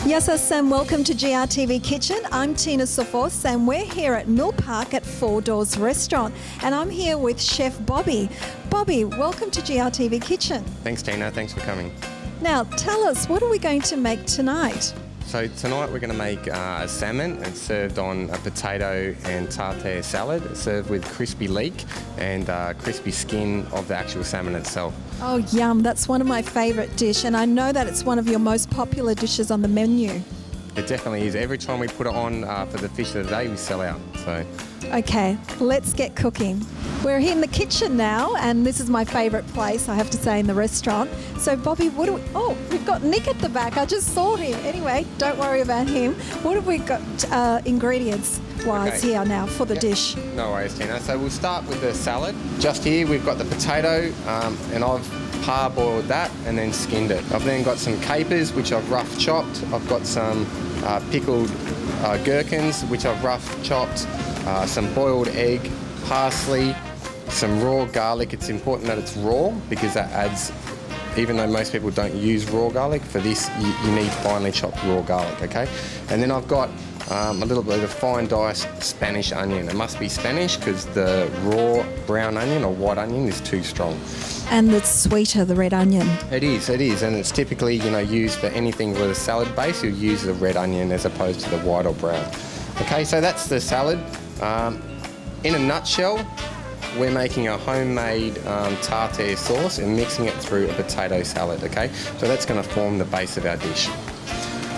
Yes, and welcome to GRTV Kitchen. I'm Tina Sofos and we're here at Mill Park at Four Doors Restaurant, and I'm here with Chef Bobby. Bobby, welcome to GRTV Kitchen. Thanks, Tina. Thanks for coming. Now, tell us, what are we going to make tonight? So tonight we're going to make a salmon. It's served on a potato and tartare salad. It's served with crispy leek and crispy skin of the actual salmon itself. Oh, yum. That's one of my favourite dishes, and I know that it's one of your most popular dishes on the menu. It definitely is. Every time we put it on for the fish of the day, we sell out. So. Okay, let's get cooking. We're here in the kitchen now, and this is my favourite place, I have to say, in the restaurant. So, Bobby, what do we... Oh, we've got Nick at the back. I just saw him. Anyway, don't worry about him. What have we got ingredients-wise here now for the dish? No worries, Tina. So we'll start with the salad. Just here, we've got the potato, and I've parboiled that and then skinned it. I've then got some capers, which I've rough chopped. I've got some pickled gherkins, which I've rough chopped. Some boiled egg, parsley, some raw garlic. It's important that it's raw because that adds, even though most people don't use raw garlic, for this you need finely chopped raw garlic, okay? And then I've got a little bit of fine diced Spanish onion. It must be Spanish because the raw brown onion or white onion is too strong. And it's sweeter, the red onion. It is, and it's typically, used for anything with a salad base. You'll use the red onion as opposed to the white or brown. Okay, so that's the salad. In a nutshell, we're making a homemade tartare sauce and mixing it through a potato salad, okay? So that's going to form the base of our dish.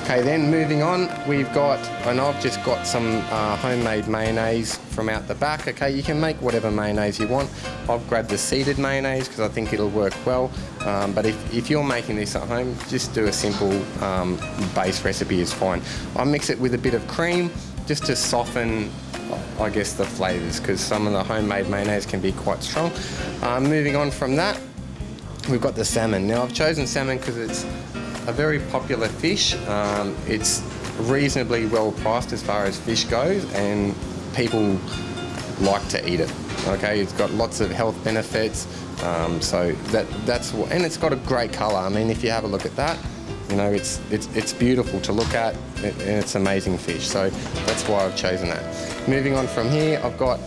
Okay, then moving on, I've just got some homemade mayonnaise from out the back, okay? You can make whatever mayonnaise you want. I've grabbed the seeded mayonnaise because I think it'll work well. But if you're making this at home, just do a simple base recipe is fine. I mix it with a bit of cream just to soften, I guess, the flavours, because some of the homemade mayonnaise can be quite strong. Moving on from that, we've got the salmon. Now, I've chosen salmon because it's a very popular fish. It's reasonably well priced as far as fish goes, and people like to eat it. Okay, it's got lots of health benefits. So that's what, and it's got a great colour. I mean, if you have a look at that, it's beautiful to look at, and it's amazing fish. So that's why I've chosen that. Moving on from here, I've got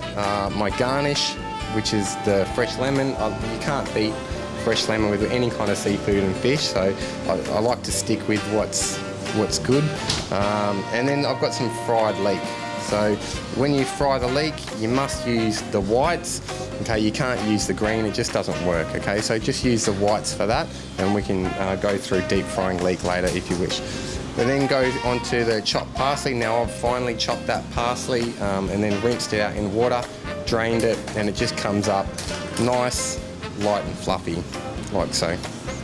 my garnish, which is the fresh lemon. You can't beat fresh lemon with any kind of seafood and fish, so I like to stick with what's good. And then I've got some fried leek. So when you fry the leek, you must use the whites. Okay, you can't use the green, it just doesn't work, okay? So just use the whites for that, and we can go through deep frying leek later if you wish. We then go on to the chopped parsley. Now I've finely chopped that parsley and then rinsed it out in water, drained it, and it just comes up nice, light and fluffy, like so.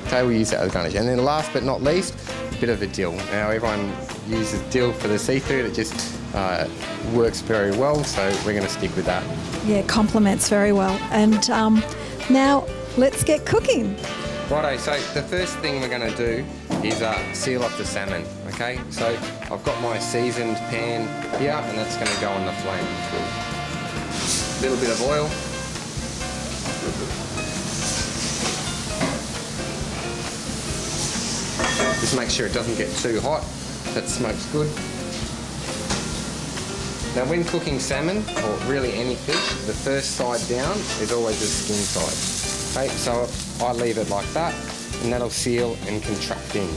Okay, we'll use that as garnish. And then last but not least, a bit of a dill. Now everyone uses dill for the seafood, it just works very well, so we're going to stick with that. Yeah, complements very well. And now let's get cooking. Righto, so the first thing we're going to do is seal off the salmon, okay? So I've got my seasoned pan here, and that's going to go on the flame. A little bit of oil. Just make sure it doesn't get too hot. That smokes good. Now when cooking salmon, or really any fish, the first side down is always the skin side. Okay, so I leave it like that, and that'll seal and contract in.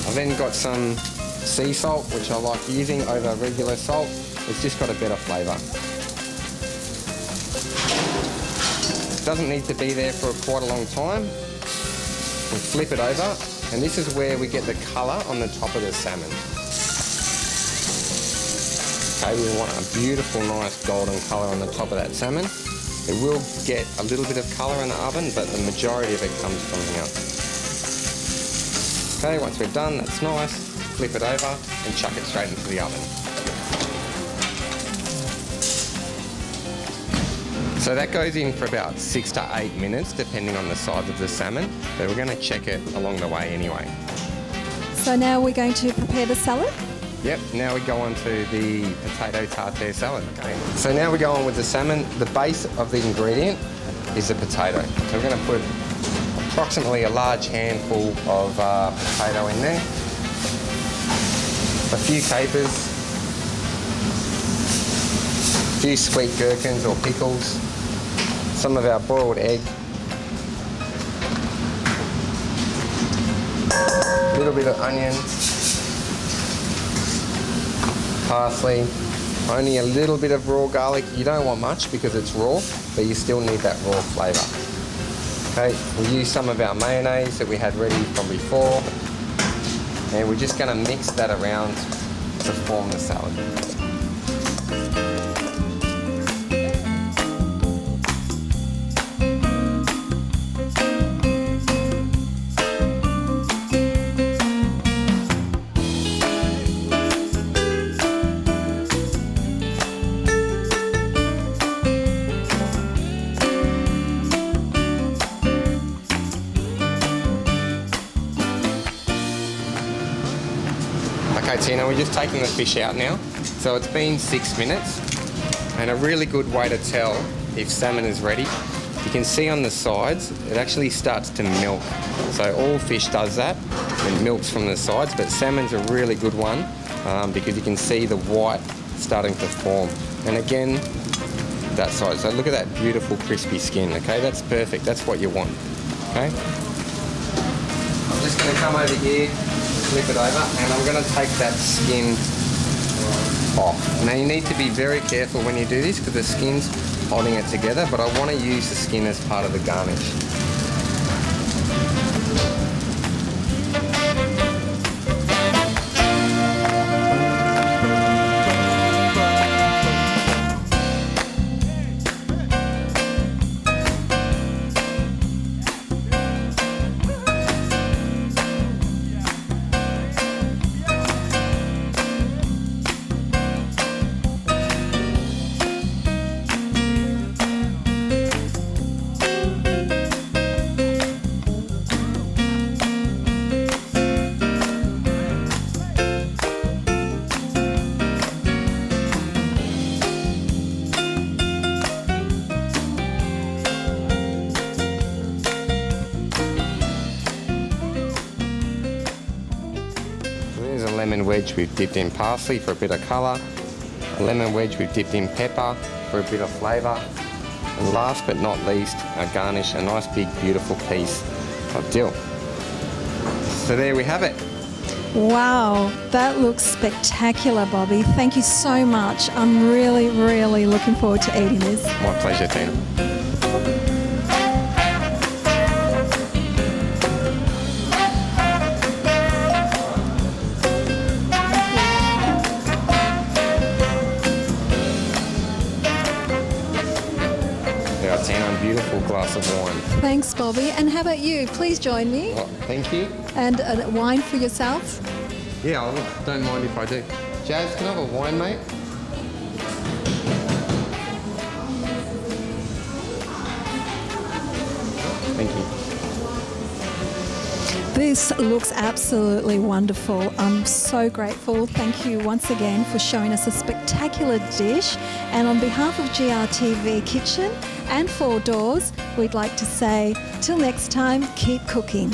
I've then got some sea salt, which I like using over regular salt. It's just got a better flavour. It doesn't need to be there for quite a long time. We flip it over, and this is where we get the colour on the top of the salmon. Okay, we want a beautiful, nice golden colour on the top of that salmon. It will get a little bit of colour in the oven, but the majority of it comes from here. Okay, once we're done, that's nice. Flip it over and chuck it straight into the oven. So that goes in for about 6 to 8 minutes, depending on the size of the salmon, but we're going to check it along the way anyway. So now we're going to prepare the salad? Yep, now we go on to the potato tartare salad. Okay. So now we go on with the salmon. The base of the ingredient is the potato. So we're going to put a approximately a large handful of potato in there, a few capers, a few sweet gherkins or pickles, some of our boiled egg, a little bit of onion, parsley, only a little bit of raw garlic. You don't want much because it's raw, but you still need that raw flavour. Okay, we'll use some of our mayonnaise that we had ready from before, and we're just going to mix that around to form the salad. Okay, Tina, we're just taking the fish out now. So it's been 6 minutes, and a really good way to tell if salmon is ready, you can see on the sides, it actually starts to milk. So all fish does that, it milks from the sides, but salmon's a really good one because you can see the white starting to form. And again, that side. So look at that beautiful crispy skin, okay? That's perfect, that's what you want, okay? I'm just gonna come over here, flip it over, and I'm going to take that skin off. Now you need to be very careful when you do this because the skin's holding it together, but I want to use the skin as part of the garnish. Lemon wedge we've dipped in parsley for a bit of colour, a lemon wedge we've dipped in pepper for a bit of flavour, and last but not least, a garnish, a nice big beautiful piece of dill. So there we have it. Wow, that looks spectacular, Bobby. Thank you so much. I'm really, really looking forward to eating this. My pleasure, Tina. Tina, beautiful glass of wine. Thanks, Bobby. And how about you? Please join me. Oh, thank you. And a wine for yourself. Yeah, I don't mind if I do. Jazz, can I have a wine, mate? Thank you. This looks absolutely wonderful. I'm so grateful. Thank you once again for showing us a spectacular dish. And on behalf of GRTV Kitchen and Four Doors, we'd like to say, till next time, keep cooking.